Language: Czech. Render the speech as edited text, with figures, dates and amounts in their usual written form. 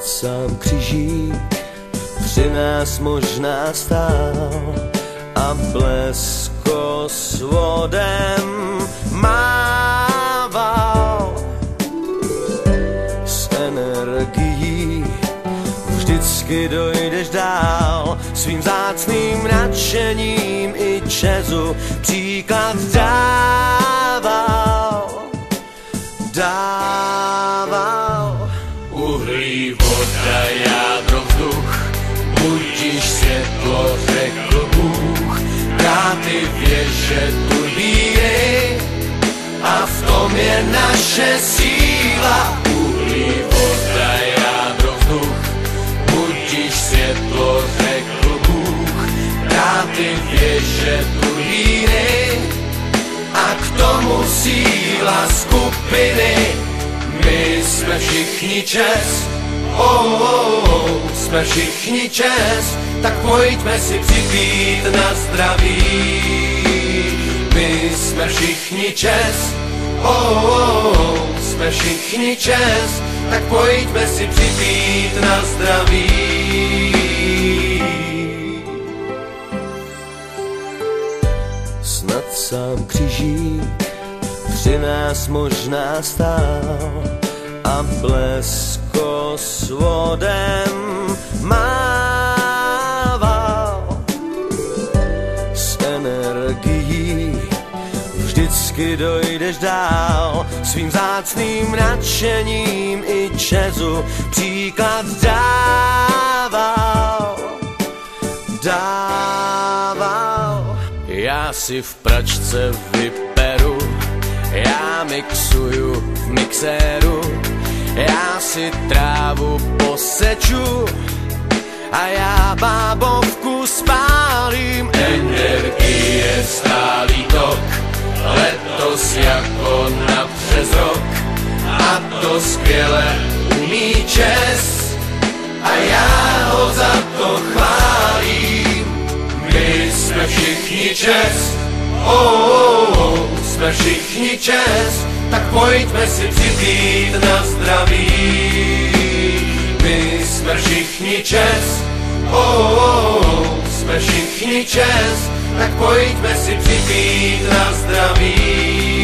sám křižík při nás možná stál a blesko s vodem mával. S energií vždycky dojdeš dál, svým vzácným nadšením i čezu příklad dával. Uhlí, voda, jádro, vzduch, budíš světlo, řekl Bůh. Dráty věže, turbíny a v tom je naše síla. Uhlí, voda, jádro, vzduch, budíš světlo, řekl Bůh. Dráty věže, turbíny a k tomu síla skupiny. My jsme všichni čest, jsme všichni čest, tak pojďme si připít na zdraví. My jsme všichni čest, jsme všichni čest, tak pojďme si připít na zdraví. Snad sám křižík při nás možná stál a blesko s vodem mával. S energií vždycky dojdeš dál, svým vzácným nadšením i čezu příklad dával. Já si v pračce vyperu, já mixuju v mixéru, já si trávu poseču a já bábovku spálím. Energie stálý tok, letos jako na přes rok, a to skvěle umí čes a já ho za to chválím. My jsme všichni čest, jsme všichni čest, tak pojďme si připít na zdraví. My jsme všichni čest, jsme všichni čest, tak pojďme si připít na zdraví.